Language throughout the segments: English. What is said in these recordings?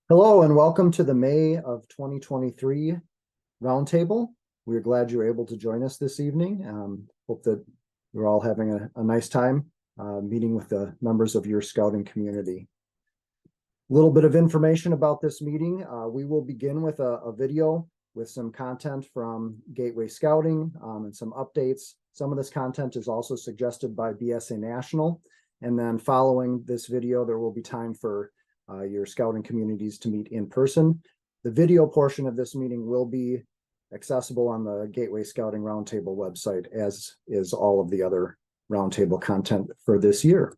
Hello and welcome to the May of 2023 Roundtable. We're glad you're able to join us this evening. Hope that you're all having a nice time meeting with the members of your scouting community. A little bit of information about this meeting. We will begin with a video with some content from Gateway Scouting and some updates. Some of this content is also suggested by BSA National. And then following this video, there will be time for your scouting communities to meet in person. The video portion of this meeting will be accessible on the Gateway Scouting Roundtable website, as is all of the other Roundtable content for this year.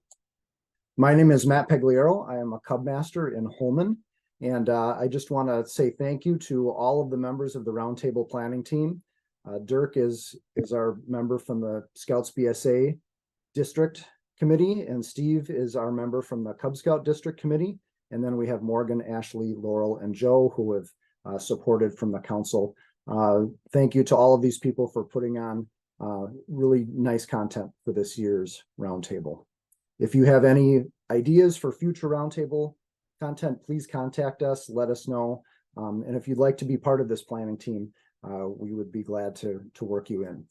My name is Matt Pagliaro. I am a Cub Master in Holmen, and I just want to say thank you to all of the members of the Roundtable planning team. Dirk is our member from the Scouts BSA District Committee, and Steve is our member from the Cub Scout District Committee. And then we have Morgan, Ashley, Laurel, and Joe, who have supported from the council. Thank you to all of these people for putting on really nice content for this year's Roundtable. If you have any ideas for future Roundtable content, please contact us, let us know. And if you'd like to be part of this planning team, we would be glad to work you in.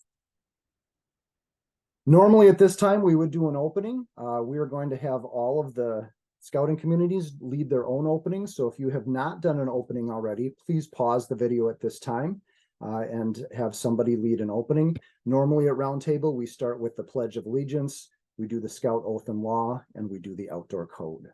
Normally at this time, we would do an opening. We are going to have all of the scouting communities lead their own openings. So if you have not done an opening already, please pause the video at this time and have somebody lead an opening. Normally at Roundtable, we start with the Pledge of Allegiance, we do the Scout Oath and Law, and we do the Outdoor Code.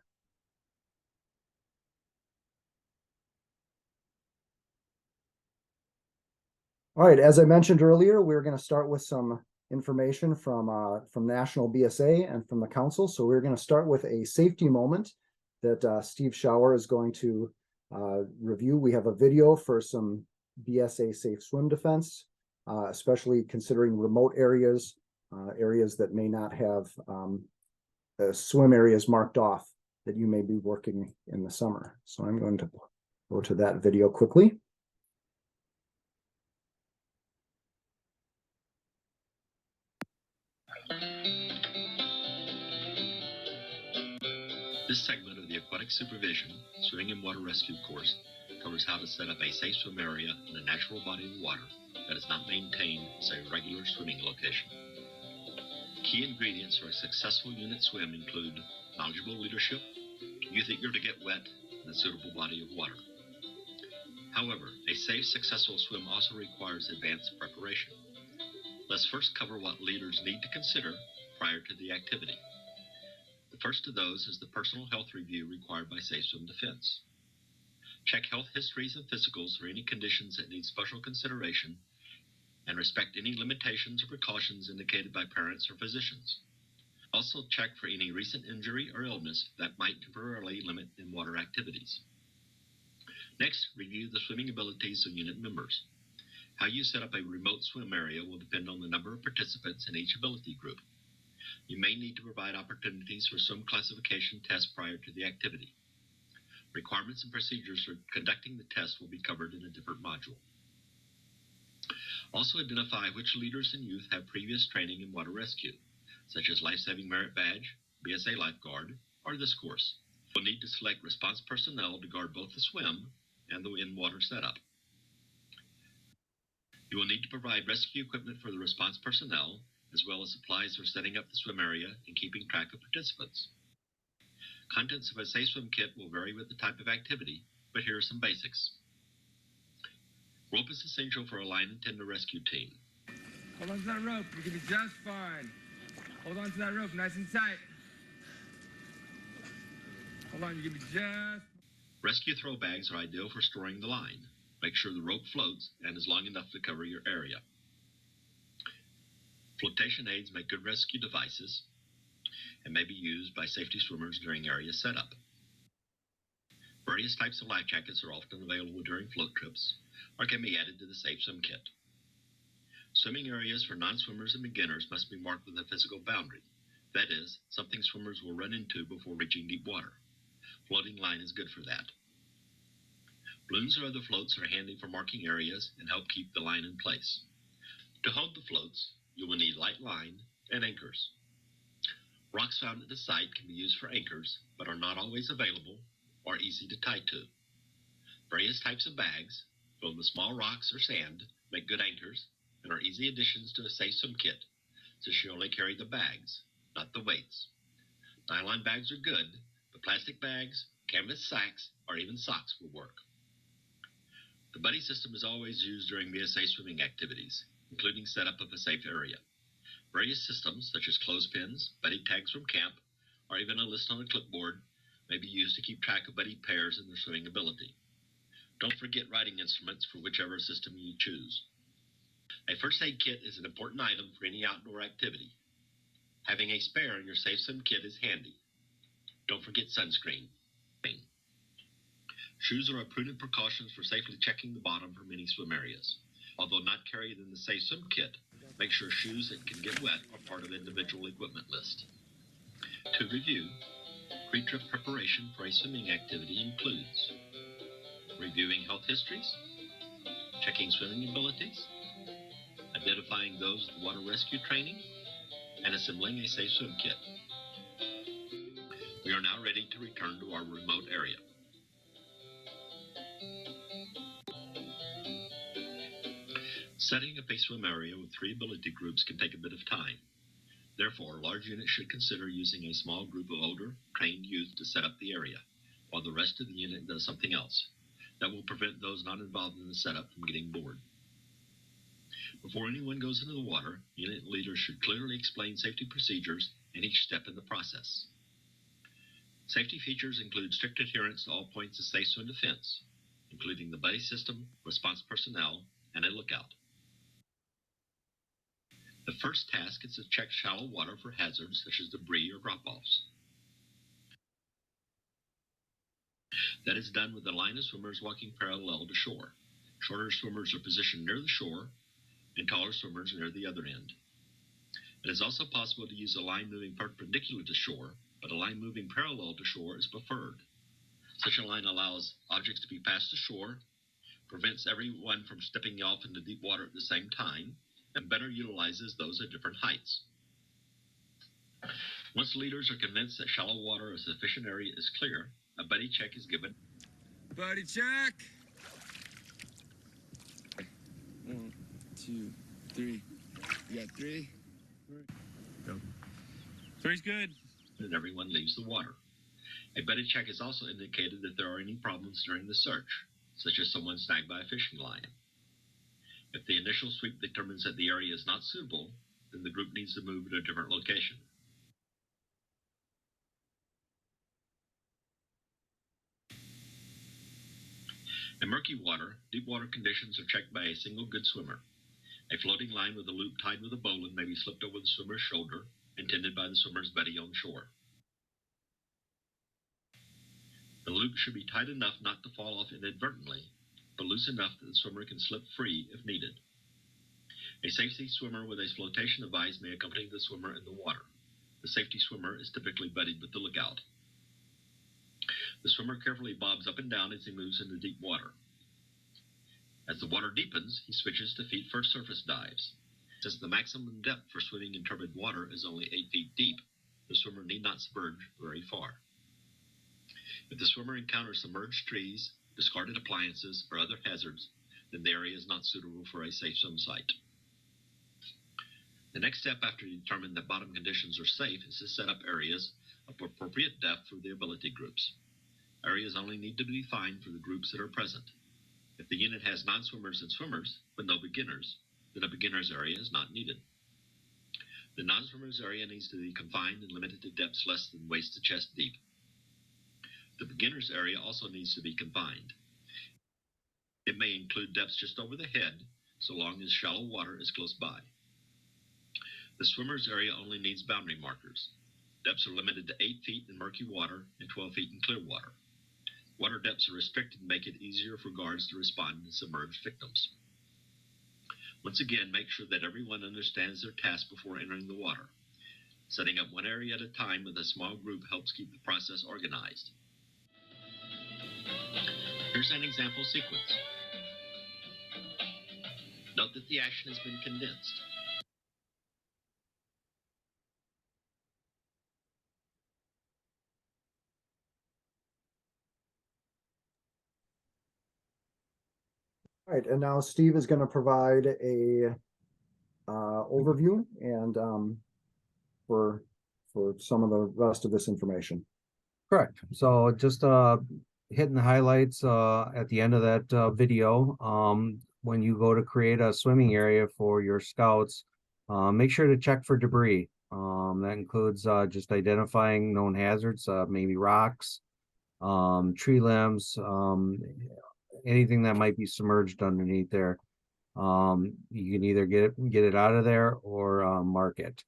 All right, as I mentioned earlier, we're going to start with some information from National BSA and from the council. So we're going to start with a safety moment that Steve Schauer is going to review. We have a video for some BSA safe swim defense, especially considering remote areas, areas that may not have swim areas marked off that you may be working in the summer. So I'm going to go to that video quickly. This segment of the Aquatic Supervision Swimming and Water Rescue course covers how to set up a safe swim area in a natural body of water that is not maintained as a regular swimming location. Key ingredients for a successful unit swim include knowledgeable leadership, youth eager to get wet, and a suitable body of water. However, a safe, successful swim also requires advanced preparation. Let's first cover what leaders need to consider prior to the activity. The first of those is the personal health review required by Safe Swim Defense. Check health histories and physicals for any conditions that need special consideration and respect any limitations or precautions indicated by parents or physicians. Also check for any recent injury or illness that might temporarily limit in-water activities. Next, review the swimming abilities of unit members. How you set up a remote swim area will depend on the number of participants in each ability group. You may need to provide opportunities for swim classification tests prior to the activity. Requirements and procedures for conducting the test will be covered in a different module. Also identify which leaders and youth have previous training in water rescue, such as Life-Saving Merit Badge, BSA Lifeguard, or this course. You'll need to select response personnel to guard both the swim and the in-water setup. You will need to provide rescue equipment for the response personnel, as well as supplies for setting up the swim area and keeping track of participants. Contents of a safe swim kit will vary with the type of activity, but here are some basics. Rope is essential for a line and tender rescue team. Hold on to that rope, you're gonna be just fine. Hold on to that rope, nice and tight. Hold on, you're gonna be just... Rescue throw bags are ideal for storing the line. Make sure the rope floats and is long enough to cover your area. Flotation aids make good rescue devices and may be used by safety swimmers during area setup. Various types of life jackets are often available during float trips or can be added to the safe swim kit. Swimming areas for non-swimmers and beginners must be marked with a physical boundary. That is, something swimmers will run into before reaching deep water. Floating line is good for that. Balloons or other floats are handy for marking areas and help keep the line in place. To hold the floats, you will need light line and anchors. Rocks found at the site can be used for anchors, but are not always available or easy to tie to. Various types of bags, filled with small rocks or sand, make good anchors and are easy additions to a safe swim kit, since you only carry the bags, not the weights. Nylon bags are good, but plastic bags, canvas sacks, or even socks will work. The buddy system is always used during BSA swimming activities, including setup of a safe area. Various systems, such as clothespins, buddy tags from camp, or even a list on a clipboard, may be used to keep track of buddy pairs and their swimming ability. Don't forget riding instruments for whichever system you choose. A first aid kit is an important item for any outdoor activity. Having a spare in your safe swim kit is handy. Don't forget sunscreen. Shoes are a prudent precaution for safely checking the bottom for many swim areas. Although not carried in the safe swim kit, make sure shoes that can get wet are part of the individual equipment list. To review, pre-trip preparation for a swimming activity includes reviewing health histories, checking swimming abilities, identifying those with water rescue training, and assembling a safe swim kit. We are now ready to return to our remote area. Setting up a swim area with 3 ability groups can take a bit of time. Therefore, large units should consider using a small group of older, trained youth to set up the area, while the rest of the unit does something else. That will prevent those not involved in the setup from getting bored. Before anyone goes into the water, unit leaders should clearly explain safety procedures and each step in the process. Safety features include strict adherence to all points of safe swim defense, including the buddy system, response personnel, and a lookout. The first task is to check shallow water for hazards such as debris or drop-offs. That is done with a line of swimmers walking parallel to shore. Shorter swimmers are positioned near the shore, and taller swimmers near the other end. It is also possible to use a line moving perpendicular to shore, but a line moving parallel to shore is preferred. Such a line allows objects to be passed to shore, prevents everyone from stepping off into deep water at the same time, and better utilizes those at different heights. Once leaders are convinced that shallow water or sufficient area is clear, a buddy check is given. Buddy check. 1, 2, 3. You got 3? Go. 3's good. And everyone leaves the water. A buddy check is also indicated if there are any problems during the search, such as someone snagged by a fishing line. If the initial sweep determines that the area is not suitable, then the group needs to move to a different location. In murky water, deep water conditions are checked by a single good swimmer. A floating line with a loop tied with a bowline may be slipped over the swimmer's shoulder and tended by the swimmer's buddy on shore. The loop should be tight enough not to fall off inadvertently, but loose enough that the swimmer can slip free if needed. A safety swimmer with a flotation device may accompany the swimmer in the water. The safety swimmer is typically buddied with the lookout. The swimmer carefully bobs up and down as he moves into deep water. As the water deepens, he switches to feet first surface dives. Since the maximum depth for swimming in turbid water is only 8 feet deep, the swimmer need not submerge very far. If the swimmer encounters submerged trees, discarded appliances, or other hazards, then the area is not suitable for a safe swim site. The next step after you determine that bottom conditions are safe is to set up areas of appropriate depth for the ability groups. Areas only need to be defined for the groups that are present. If the unit has non-swimmers and swimmers, but no beginners, then a beginner's area is not needed. The non-swimmers area needs to be confined and limited to depths less than waist to chest deep. The beginner's area also needs to be confined. It may include depths just over the head, so long as shallow water is close by. The swimmer's area only needs boundary markers. Depths are limited to 8 feet in murky water and 12 feet in clear water. Water depths are restricted to make it easier for guards to respond to submerged victims. Once again, make sure that everyone understands their task before entering the water. Setting up one area at a time with a small group helps keep the process organized. Here's an example sequence. Note that the action has been condensed. All right, and now Steve is going to provide a overview and for some of the rest of this information. Correct. So just hitting the highlights at the end of that video. When you go to create a swimming area for your scouts, make sure to check for debris. That includes just identifying known hazards, maybe rocks, tree limbs, anything that might be submerged underneath there. You can either get it out of there or mark it.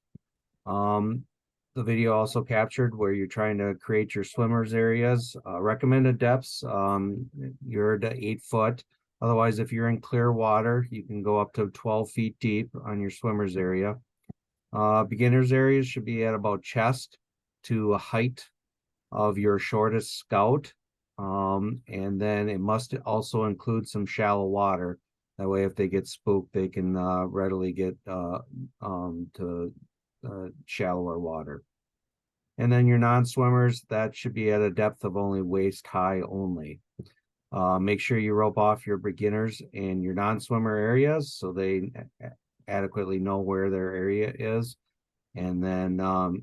The video also captured where you're trying to create your swimmers areas. Recommended depths, you're to 8 foot. Otherwise, if you're in clear water, you can go up to 12 feet deep on your swimmers area. Beginners areas should be at about chest to a height of your shortest scout. And then it must also include some shallow water. That way, if they get spooked, they can readily get to shallower water. And then your non-swimmers, that should be at a depth of only waist high only. Make sure you rope off your beginners and your non-swimmer areas so they adequately know where their area is. And then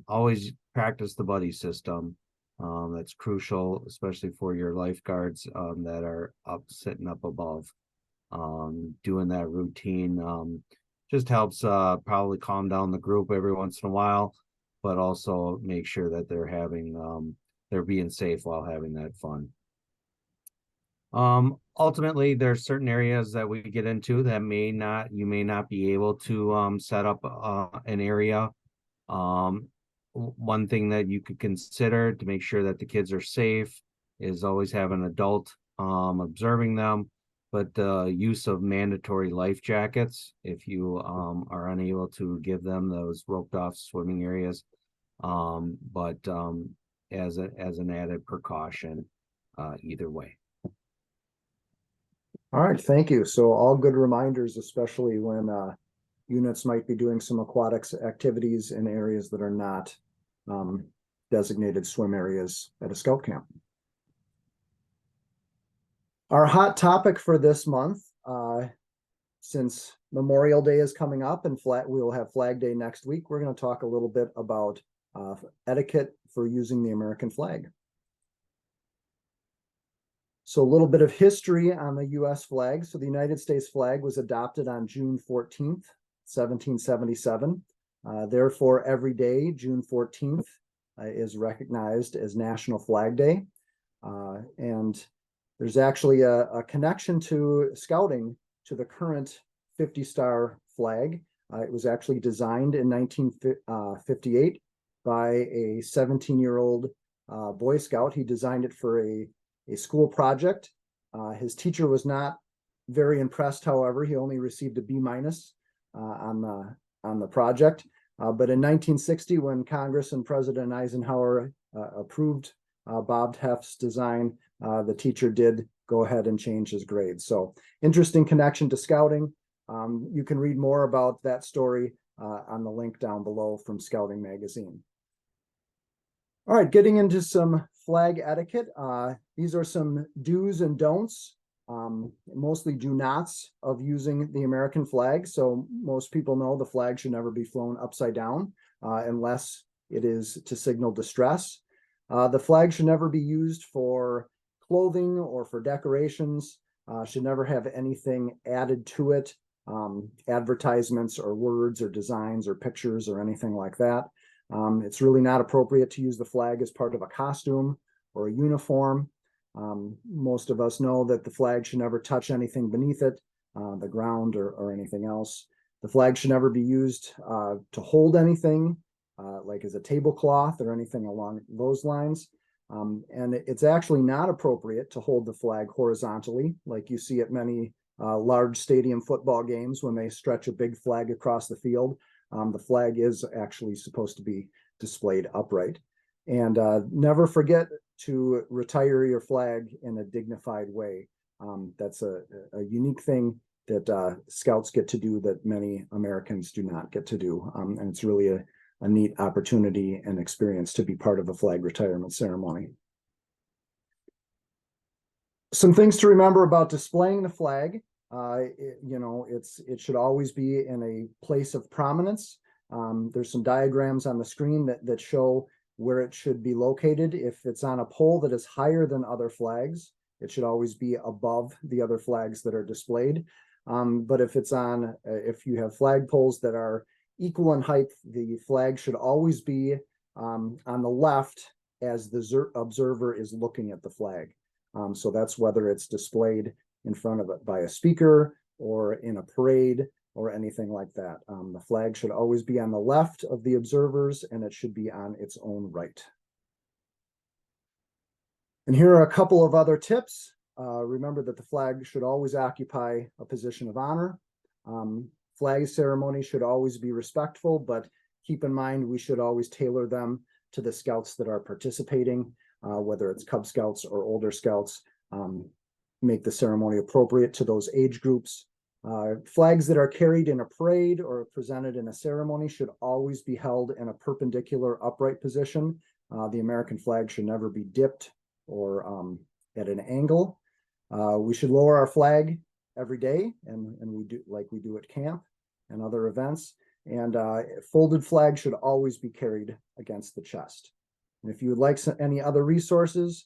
always practice the buddy system. That's crucial, especially for your lifeguards that are sitting up above. Doing that routine just helps probably calm down the group every once in a while, but also make sure that they're being safe while having that fun. Ultimately, there's certain areas that we get into that you may not be able to set up an area. One thing that you could consider to make sure that the kids are safe is always have an adult observing them, but the use of mandatory life jackets if you are unable to give them those roped off swimming areas, but as an added precaution either way. All right, thank you. So all good reminders, especially when units might be doing some aquatics activities in areas that are not designated swim areas at a scout camp. Our hot topic for this month, since Memorial Day is coming up and we will have Flag Day next week, we're going to talk a little bit about etiquette for using the American flag. So a little bit of history on the U.S. flag. So the United States flag was adopted on June 14th, 1777. Therefore, every day, June 14th, is recognized as National Flag Day. And there's actually a connection to scouting to the current 50-star flag. It was actually designed in 1958 by a 17-year-old Boy Scout. He designed it for a school project. His teacher was not very impressed, however. He only received a B- on the project. But in 1960, when Congress and President Eisenhower approved Bob Heft's design, the teacher did go ahead and change his grade. So interesting connection to scouting. You can read more about that story on the link down below from Scouting Magazine. All right, getting into some flag etiquette. These are some do's and don'ts, mostly do nots of using the American flag. So most people know the flag should never be flown upside down unless it is to signal distress. The flag should never be used for clothing or for decorations, should never have anything added to it, advertisements or words or designs or pictures or anything like that. It's really not appropriate to use the flag as part of a costume or a uniform. Most of us know that the flag should never touch anything beneath it, the ground or anything else. The flag should never be used to hold anything, like as a tablecloth or anything along those lines. And it's actually not appropriate to hold the flag horizontally, like you see at many large stadium football games when they stretch a big flag across the field. The flag is actually supposed to be displayed upright. And never forget to retire your flag in a dignified way. That's a unique thing that scouts get to do that many Americans do not get to do. And it's really a neat opportunity and experience to be part of a flag retirement ceremony. Some things to remember about displaying the flag. it should always be in a place of prominence. There's some diagrams on the screen that show where it should be located. If it's on a pole that is higher than other flags, it should always be above the other flags that are displayed. But if you have flag poles that are equal in height, the flag should always be on the left as the observer is looking at the flag. So that's whether it's displayed in front of it by a speaker or in a parade or anything like that. The flag should always be on the left of the observers, and it should be on its own right. And here are a couple of other tips. Remember that the flag should always occupy a position of honor. Flag ceremony should always be respectful, but keep in mind we should always tailor them to the scouts that are participating, whether it's Cub Scouts or older scouts. Make the ceremony appropriate to those age groups. Flags that are carried in a parade or presented in a ceremony should always be held in a perpendicular upright position. The American flag should never be dipped or at an angle. We should lower our flag every day, and we do like we do at camp and other events. And folded flag should always be carried against the chest. And if you would like any other resources,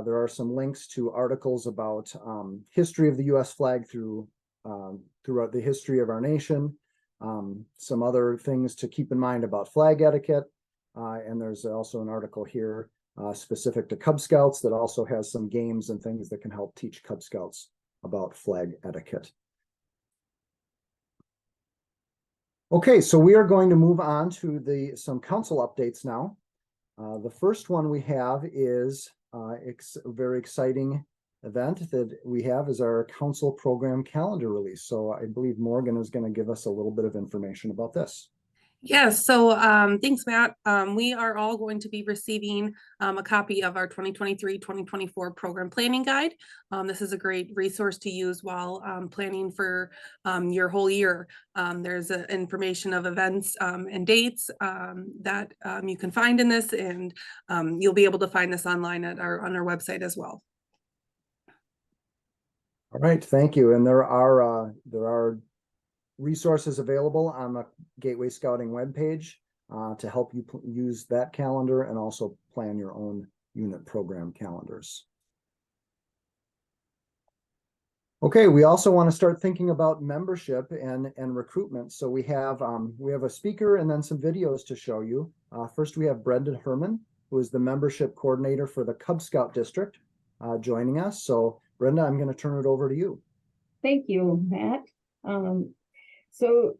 there are some links to articles about history of the U.S. flag throughout the history of our nation, some other things to keep in mind about flag etiquette. And there's also an article here specific to Cub Scouts that also has some games and things that can help teach Cub Scouts about flag etiquette. Okay, so we are going to move on to some council updates now. The first one we have is a very exciting event that we have is our council program calendar release. So I believe Morgan is going to give us a little bit of information about this. Yes, so thanks, Matt. We are all going to be receiving a copy of our 2023-2024 program planning guide. This is a great resource to use while planning for your whole year. There's information of events and dates that you can find in this, and you'll be able to find this online on our website as well. All right, thank you. And there are resources available on the Gateway Scouting webpage to help you use that calendar and also plan your own unit program calendars. Okay, we also want to start thinking about membership and recruitment. So we have a speaker and then some videos to show you. First, we have Brendan Herman, who is the membership coordinator for the Cub Scout District, joining us. So Brenda, I'm going to turn it over to you. Thank you, Matt. So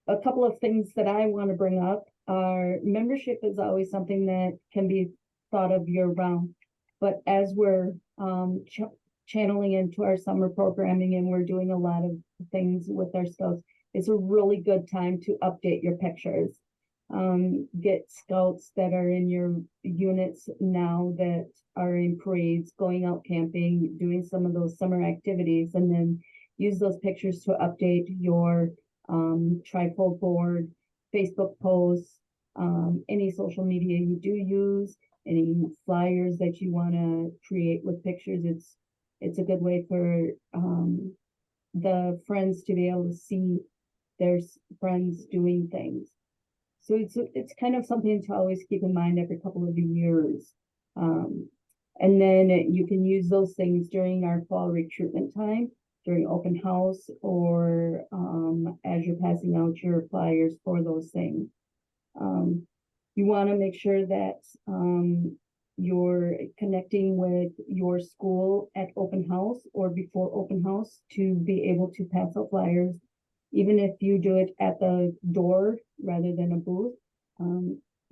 a couple of things that I want to bring up are membership is always something that can be thought of year round, but as we're channeling into our summer programming and we're doing a lot of things with our scouts, it's a really good time to update your pictures. Get scouts that are in your units now that are in parades, going out camping, doing some of those summer activities, and then use those pictures to update your trifold board, Facebook posts, any social media you do use, any flyers that you want to create with pictures. It's a good way for the friends to be able to see their friends doing things. So it's kind of something to always keep in mind every couple of years. And then you can use those things during our fall recruitment time, during open house, or as you're passing out your flyers for those things. You want to make sure that you're connecting with your school at open house or before open house to be able to pass out flyers, even if you do it at the door rather than a booth.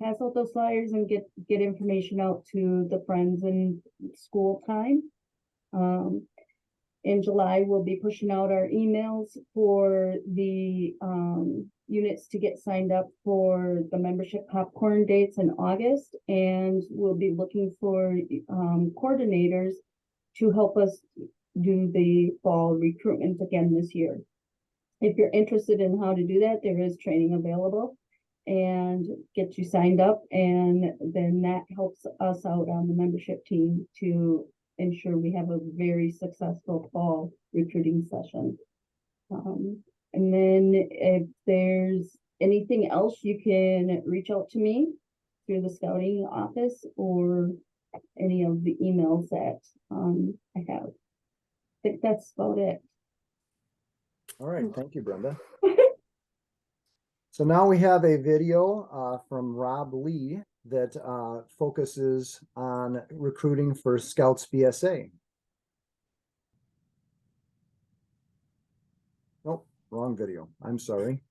Pass out those flyers and get information out to the friends in school time. In July, we'll be pushing out our emails for the units to get signed up for the membership popcorn dates in August, and we'll be looking for coordinators to help us do the fall recruitment again this year. If you're interested in how to do that, there is training available and get you signed up, and then that helps us out on the membership team to ensure we have a very successful fall recruiting session. And then if there's anything else, you can reach out to me through the scouting office or any of the emails that I have. I think that's about it. All right, thank you, Brenda. So now we have a video from Rob Lee that focuses on recruiting for Scouts BSA. Oh, wrong video. I'm sorry.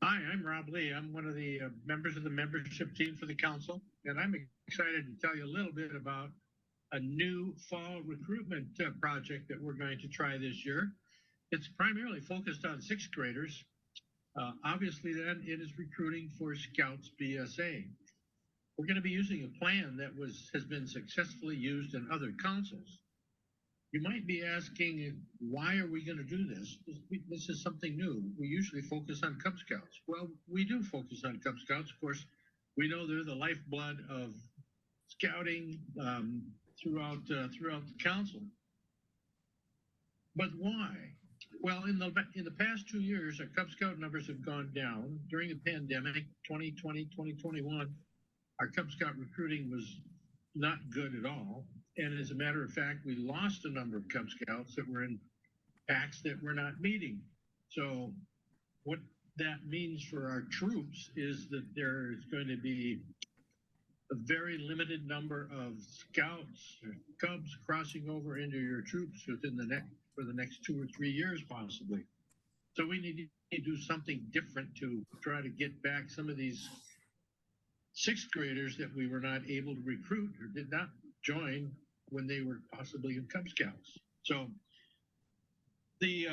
Hi, I'm Rob Lee. I'm one of the members of the membership team for the council, and I'm excited to tell you a little bit about a new fall recruitment project that we're going to try this year. It's primarily focused on sixth graders. Obviously, then it is recruiting for Scouts BSA. We're going to be using a plan that has been successfully used in other councils. You might be asking, why are we going to do this? This is something new. We usually focus on Cub Scouts. Well, we do focus on Cub Scouts. Of course, we know they're the lifeblood of scouting throughout the council. But why? Well, in the past 2 years, our Cub Scout numbers have gone down. During the pandemic, 2020, 2021, our Cub Scout recruiting was not good at all. And as a matter of fact, we lost a number of Cub Scouts that were in packs that were not meeting. So what that means for our troops is that there is going to be a very limited number of Scouts or Cubs crossing over into your troops within for the next 2 or 3 years, possibly. So we need to do something different to try to get back some of these sixth graders that we were not able to recruit or did not join when they were possibly in Cub Scouts. So the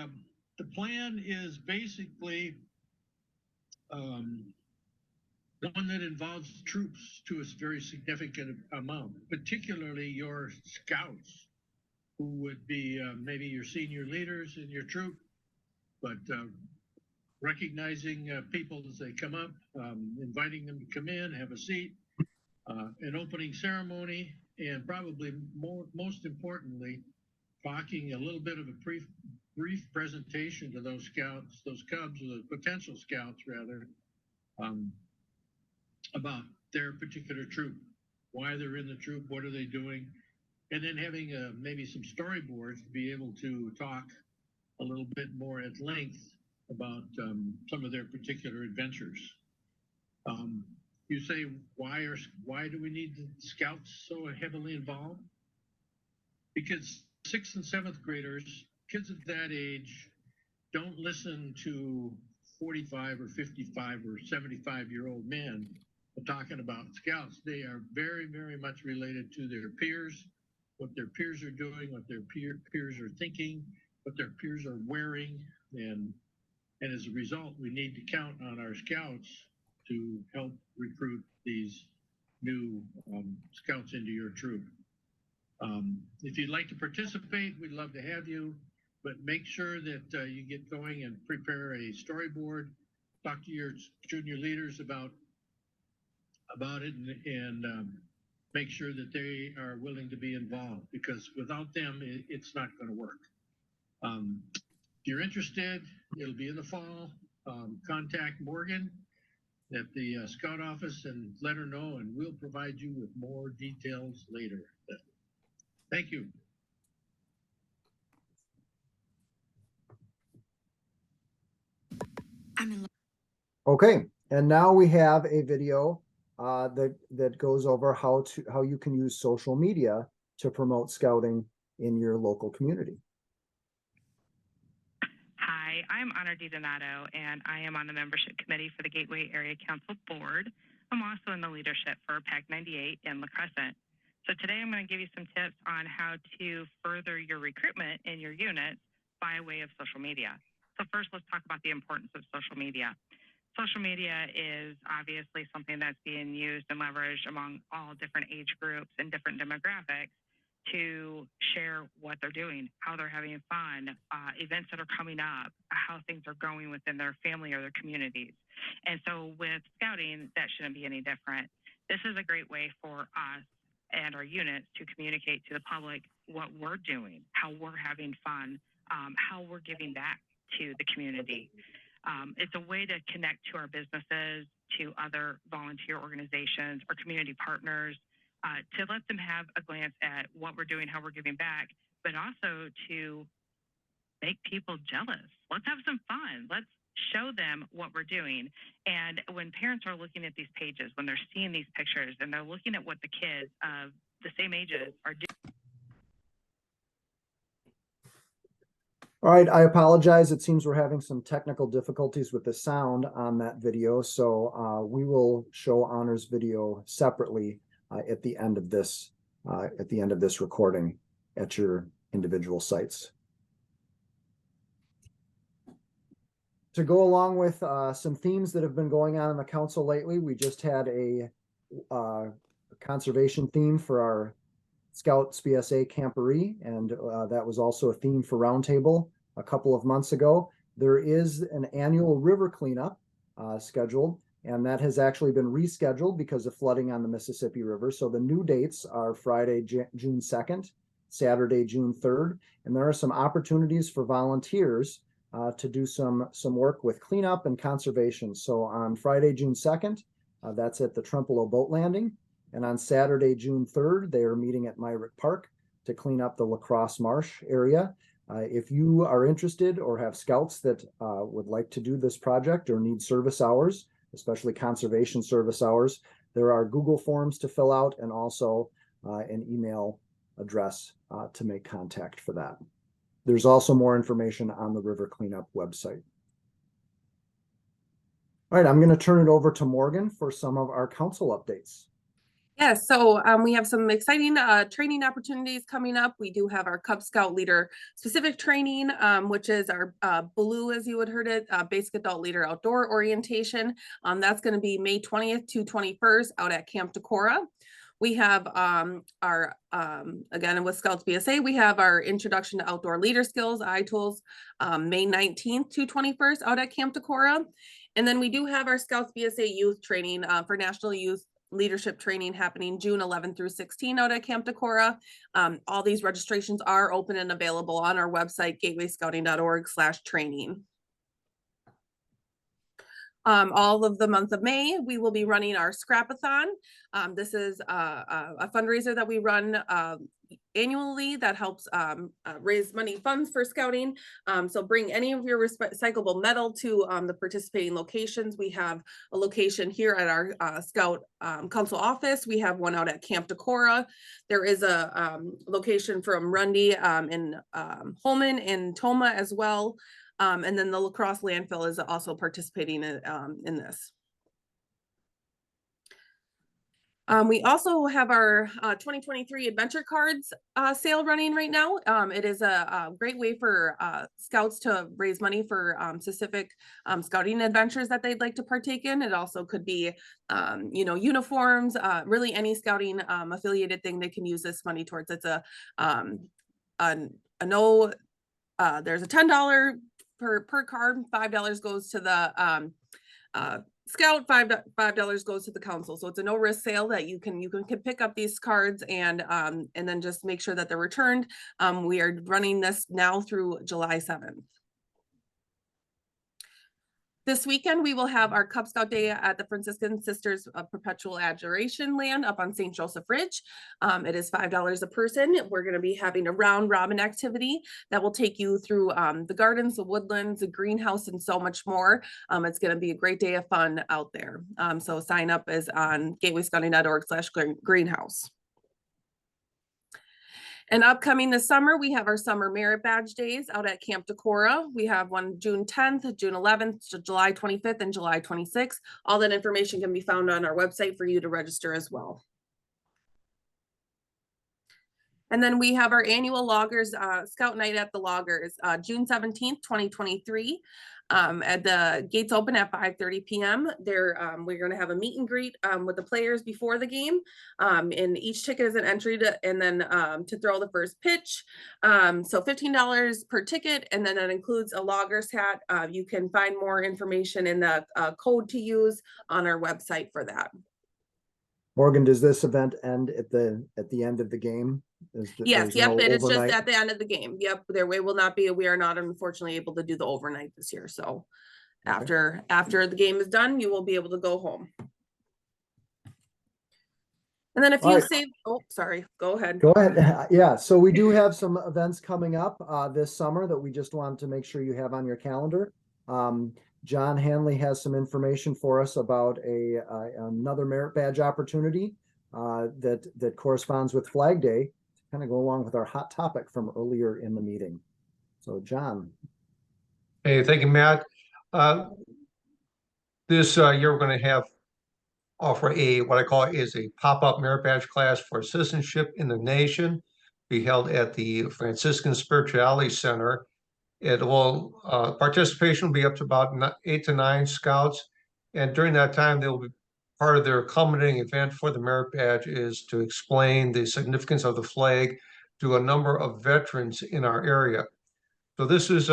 plan is basically one that involves troops to a very significant amount, particularly your scouts, who would be maybe your senior leaders in your troop, but recognizing people as they come up, inviting them to come in, have a seat, an opening ceremony, and probably most importantly, talking a little bit of a brief presentation to those scouts, those Cubs, or the potential scouts rather, about their particular troop, why they're in the troop, what are they doing, and then having maybe some storyboards to be able to talk a little bit more at length about some of their particular adventures. You say, why do we need the scouts so heavily involved? Because 6th and 7th graders, kids of that age, don't listen to 45 or 55 or 75-year-old men talking about scouts. They are very, very much related to their peers, what their peers are doing, what their peers are thinking, what their peers are wearing, and as a result, we need to count on our scouts to help recruit these new scouts into your troop. If you'd like to participate, we'd love to have you, but make sure that you get going and prepare a storyboard, talk to your junior leaders about it, and make sure that they are willing to be involved, because without them, it's not going to work. If you're interested, it'll be in the fall. Contact Morgan at the Scout office and let her know, and we'll provide you with more details later. Thank you. Okay, and now we have a video that goes over how you can use social media to promote scouting in your local community. Hi, I'm Honor DiDonato, and I am on the membership committee for the Gateway Area Council Board. I'm also in the leadership for PAC 98 in La Crescent. So today I'm going to give you some tips on how to further your recruitment in your units by way of social media. So first, let's talk about the importance of social media. Social media is obviously something that's being used and leveraged among all different age groups and different demographics to share what they're doing, how they're having fun, events that are coming up, how things are going within their family or their communities. And so with scouting, that shouldn't be any different. This is a great way for us and our units to communicate to the public what we're doing, how we're having fun, how we're giving back to the community. It's a way to connect to our businesses, to other volunteer organizations, our community partners, to let them have a glance at what we're doing, how we're giving back, but also to make people jealous. Let's have some fun. Let's show them what we're doing. And when parents are looking at these pages, when they're seeing these pictures and they're looking at what the kids of the same ages are doing. All right, I apologize. It seems we're having some technical difficulties with the sound on that video, so we will show Honor's video separately at the end of this recording at your individual sites. To go along with some themes that have been going on in the council lately, we just had a conservation theme for our Scouts BSA camporee, and that was also a theme for Roundtable a couple of months ago. There is an annual river cleanup scheduled, and that has actually been rescheduled because of flooding on the Mississippi River. So the new dates are Friday, June 2nd, Saturday, June 3rd, and there are some opportunities for volunteers to do some work with cleanup and conservation. So on Friday, June 2nd, that's at the Trempealeau Boat Landing. And on Saturday, June 3rd, they are meeting at Myrick Park to clean up the La Crosse Marsh area. If you are interested or have scouts that would like to do this project or need service hours, especially conservation service hours, there are Google forms to fill out and also an email address to make contact for that. There's also more information on the River Cleanup website. All right, I'm going to turn it over to Morgan for some of our council updates. Yes, so we have some exciting training opportunities coming up. We do have our Cub Scout leader specific training, which is our blue, as you would heard it, basic adult leader outdoor orientation. That's going to be May 20th to 21st out at Camp Decorah. We have our, again, with Scouts BSA, we have our Introduction to Outdoor Leader Skills, iTools, May 19th to 21st out at Camp Decorah. And then we do have our Scouts BSA youth training for National Youth Leadership Training happening June 11th through 16 out at Camp Decorah. All these registrations are open and available on our website, gatewayscouting.org/training. All of the month of May, we will be running our Scrapathon. This is a fundraiser that we run annually that helps raise money funds for scouting. So bring any of your recyclable metal to the participating locations. We have a location here at our Scout Council office. We have one out at Camp Decorah. There is a location from Rundy in Holman and Toma as well. And then the La Crosse landfill is also participating in this. We also have our 2023 adventure cards sale running right now. It is a great way for scouts to raise money for specific scouting adventures that they'd like to partake in. It also could be, you know, uniforms, really any scouting affiliated thing they can use this money towards. It's there's a $10 per card, $5 goes to the Scout, $5 goes to the council. So it's a no risk sale that you can pick up these cards and then just make sure that they're returned. We are running this now through July 7th. This weekend, we will have our Cub Scout Day at the Franciscan Sisters of Perpetual Adoration Land up on St. Joseph Ridge. It is $5 a person. We're going to be having a round robin activity that will take you through the gardens, the woodlands, the greenhouse, and so much more. It's going to be a great day of fun out there. So sign up is on gatewayscouting.org/greenhouse. And upcoming this summer, we have our Summer Merit Badge Days out at Camp Decorah. We have one June 10th, June 11th, July 25th, and July 26th. All that information can be found on our website for you to register as well. And then we have our annual Loggers Scout Night at the Loggers, June 17th, 2023. At the gates open at 5:30 p.m. We're going to have a meet and greet with the players before the game. And each ticket is an entry to throw the first pitch. So $15 per ticket, and then that includes a Loggers hat. You can find more information in the code to use on our website for that. Morgan, does this event end at the end of the game? Yes, There's yep, no it is just overnight? at the end of the game. Yep, we are not unfortunately able to do the overnight this year, so Okay. after the game is done, you will be able to go home. And then if All you right. save, oh, sorry, go ahead. Go ahead. Yeah, so we do have some events coming up this summer that we just wanted to make sure you have on your calendar. John Hanley has some information for us about another merit badge opportunity that corresponds with Flag Day to kind of go along with our hot topic from earlier in the meeting. So, John. Hey, thank you, Matt. This year we're going to offer what I call is a pop-up merit badge class for citizenship in the nation, be held at the Franciscan Spirituality Center. It will participation will be up to about 8 to 9 scouts, and during that time, they will be part of their culminating event for the merit badge is to explain the significance of the flag to a number of veterans in our area. So this is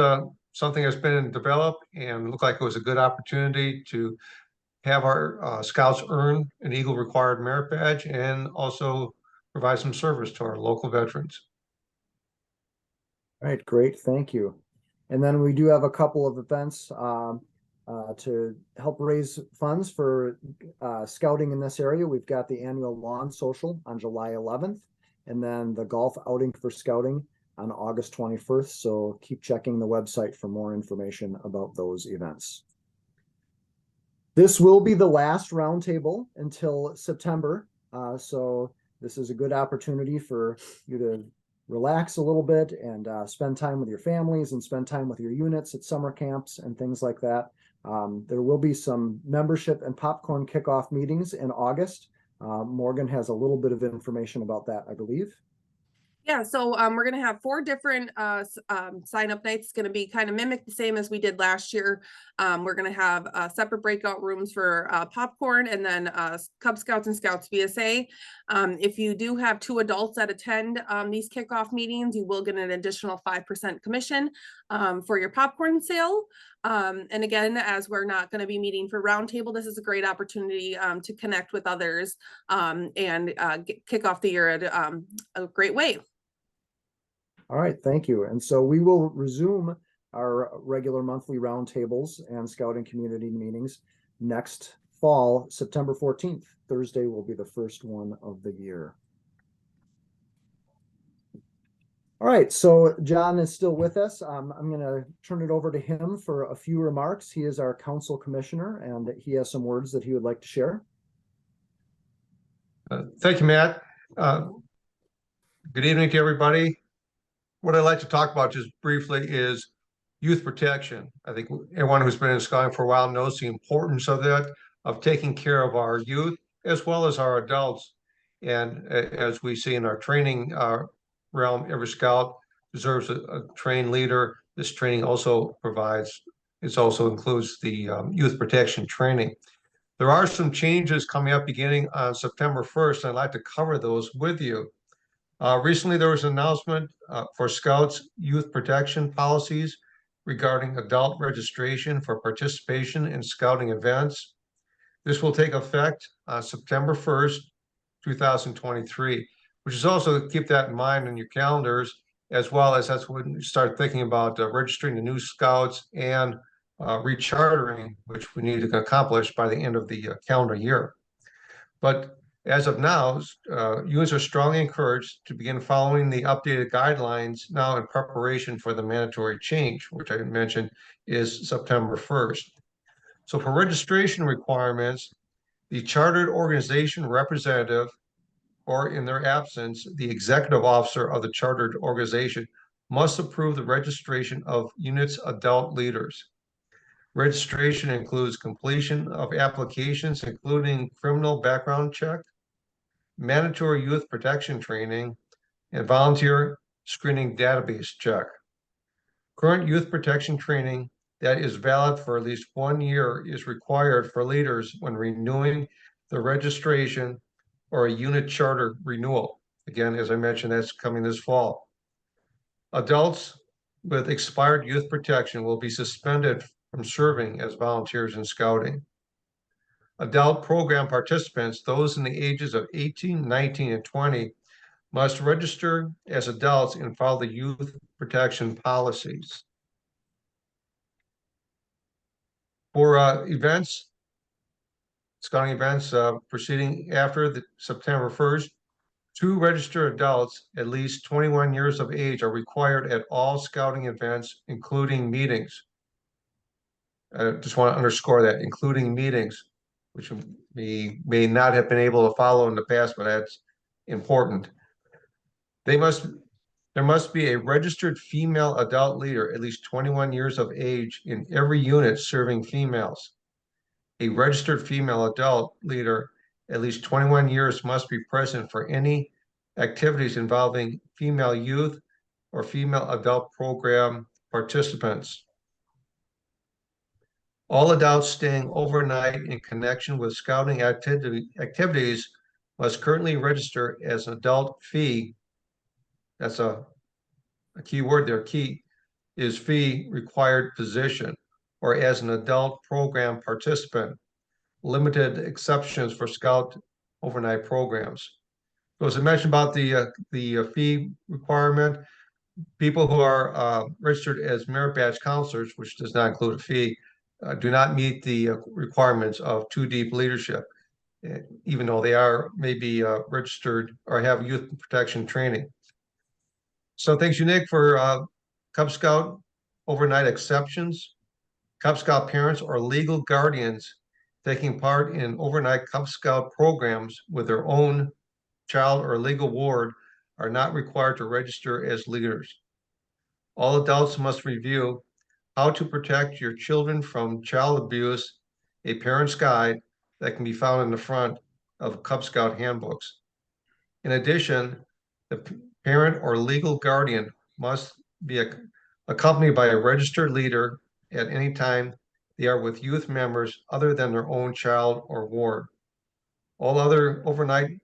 something that's been developed and looked like it was a good opportunity to have our scouts earn an Eagle required merit badge and also provide some service to our local veterans. All right, great, thank you. And then we do have a couple of events to help raise funds for scouting in this area. We've got the annual lawn social on July 11th, and then the golf outing for scouting on August 21st. So keep checking the website for more information about those events. This will be the last roundtable until September. So this is a good opportunity for you to relax a little bit and spend time with your families and spend time with your units at summer camps and things like that. There will be some membership and popcorn kickoff meetings in August. Morgan has a little bit of information about that, I believe. Yeah, so we're gonna have 4 different sign up nights. It's gonna be kind of mimic the same as we did last year. We're gonna have separate breakout rooms for popcorn, and then Cub Scouts and Scouts BSA. If you do have 2 adults that attend these kickoff meetings, you will get an additional 5% commission for your popcorn sale. And again, as we're not going to be meeting for roundtable, this is a great opportunity to connect with others and kick off the year at a great way. All right, thank you. And so we will resume our regular monthly roundtables and scouting community meetings next fall, September 14th. Thursday will be the first one of the year. All right, so John is still with us. I'm going to turn it over to him for a few remarks. He is our council commissioner, and he has some words that he would like to share. Thank you, Matt. Good evening to everybody. What I'd like to talk about just briefly is youth protection. I think everyone who's been in scouting for a while knows the importance of that, of taking care of our youth as well as our adults. And as we see in our training realm, every scout deserves a trained leader. This training also includes the youth protection training. There are some changes coming up beginning on September 1st. I'd like to cover those with you. Recently, there was an announcement for Scouts youth protection policies regarding adult registration for participation in scouting events. This will take effect on September 1st, 2023, which is also keep that in mind in your calendars, as well as that's when you start thinking about registering the new scouts and rechartering, which we need to accomplish by the end of the calendar year. But as of now, units are strongly encouraged to begin following the updated guidelines now in preparation for the mandatory change, which I mentioned is September 1st. So for registration requirements, the chartered organization representative, or in their absence, the executive officer of the chartered organization must approve the registration of units' adult leaders. Registration includes completion of applications, including criminal background check, mandatory youth protection training, and volunteer screening database check. Current youth protection training that is valid for at least 1 year is required for leaders when renewing the registration or a unit charter renewal. Again, as I mentioned, that's coming this fall. Adults with expired youth protection will be suspended from serving as volunteers in scouting. Adult program participants, those in the ages of 18, 19, and 20, must register as adults and follow the youth protection policies. For scouting events proceeding after the September 1st, 2 registered adults at least 21 years of age are required at all scouting events, including meetings. I just want to underscore that, including meetings, which we may not have been able to follow in the past, but that's important. There must be a registered female adult leader at least 21 years of age in every unit serving females. A registered female adult leader at least 21 years must be present for any activities involving female youth or female adult program participants. All adults staying overnight in connection with scouting activities must currently register as an adult fee. That's a key word there. Key is fee required position, or as an adult program participant. Limited exceptions for scout overnight programs. So as I mentioned about the fee requirement, people who are registered as merit badge counselors, which does not include a fee, do not meet the requirements of 2 deep leadership, even though they are maybe registered or have youth protection training. So thanks you, Nick, for Cub Scout overnight exceptions. Cub Scout parents or legal guardians taking part in overnight Cub Scout programs with their own child or legal ward are not required to register as leaders. All adults must review How to Protect Your Children from Child Abuse, a parent's guide that can be found in the front of Cub Scout handbooks. In addition, the parent or legal guardian must be accompanied by a registered leader at any time they are with youth members other than their own child or ward. All other overnight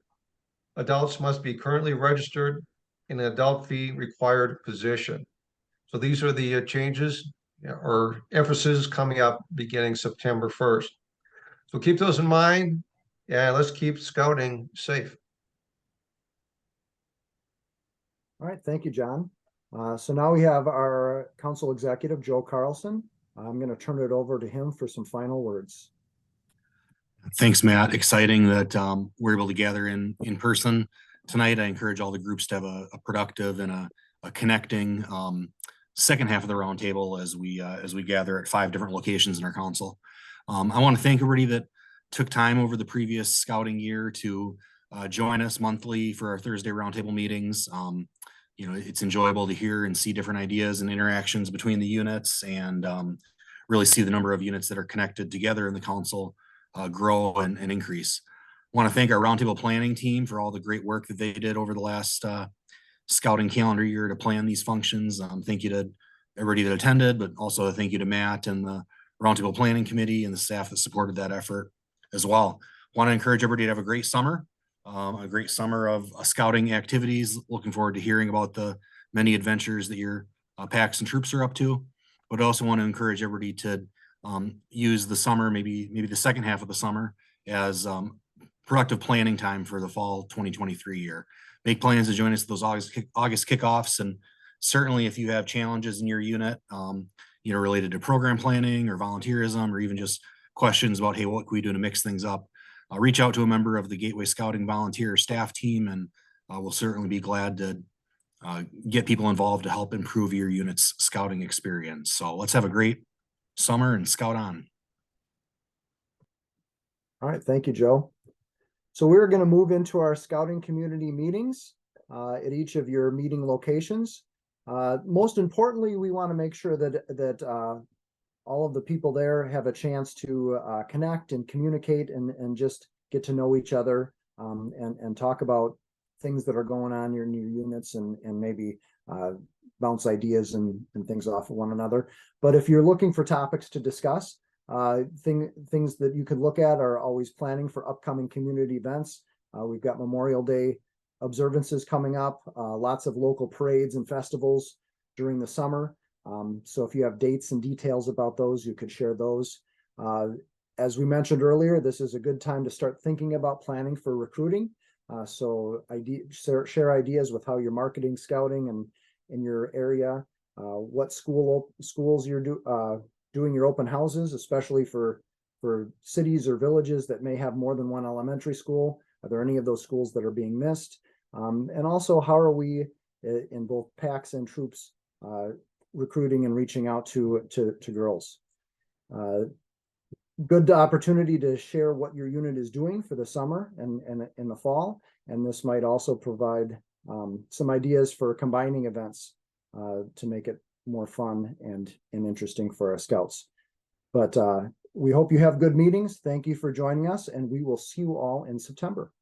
adults must be currently registered in an adult fee required position. So these are the changes or emphasis coming up beginning September 1st. So keep those in mind, and let's keep scouting safe. All right, thank you, John. So now we have our council executive, Joe Carlson. I'm going to turn it over to him for some final words. Thanks, Matt. Exciting that we're able to gather in person tonight. I encourage all the groups to have a productive and a connecting second half of the roundtable as we gather at 5 different locations in our council. I want to thank everybody that took time over the previous scouting year to join us monthly for our Thursday roundtable meetings. You know, it's enjoyable to hear and see different ideas and interactions between the units, and really see the number of units that are connected together in the council grow and increase. I want to thank our roundtable planning team for all the great work that they did over the last scouting calendar year to plan these functions. Thank you to everybody that attended, but also thank you to Matt and the roundtable planning committee and the staff that supported that effort as well. I want to encourage everybody to have a great summer of scouting activities. Looking forward to hearing about the many adventures that your packs and troops are up to, but I also want to encourage everybody to use the summer, maybe the second half of the summer, as productive planning time for the fall 2023 year. Make plans to join us at those August kickoffs, and certainly if you have challenges in your unit, you know, related to program planning or volunteerism, or even just questions about, hey, what can we do to mix things up, reach out to a member of the Gateway Scouting volunteer staff team, and we'll certainly be glad to get people involved to help improve your unit's scouting experience. So let's have a great summer and scout on. All right, thank you, Joe. So we're going to move into our scouting community meetings at each of your meeting locations. Most importantly, we want to make sure that all of the people there have a chance to connect and communicate and just get to know each other and talk about things that are going on in your units and maybe bounce ideas and things off of one another. But if you're looking for topics to discuss, things that you could look at are always planning for upcoming community events. We've got Memorial Day observances coming up, lots of local parades and festivals during the summer. So if you have dates and details about those, you could share those. As we mentioned earlier, this is a good time to start thinking about planning for recruiting. So share ideas with how you're marketing scouting and in your area, what schools you're doing your open houses, especially for cities or villages that may have more than one elementary school. Are there any of those schools that are being missed? And also, how are we in both packs and troops recruiting and reaching out to girls? Good opportunity to share what your unit is doing for the summer and in the fall. And this might also provide some ideas for combining events to make it more fun and interesting for our scouts. But we hope you have good meetings. Thank you for joining us, and we will see you all in September.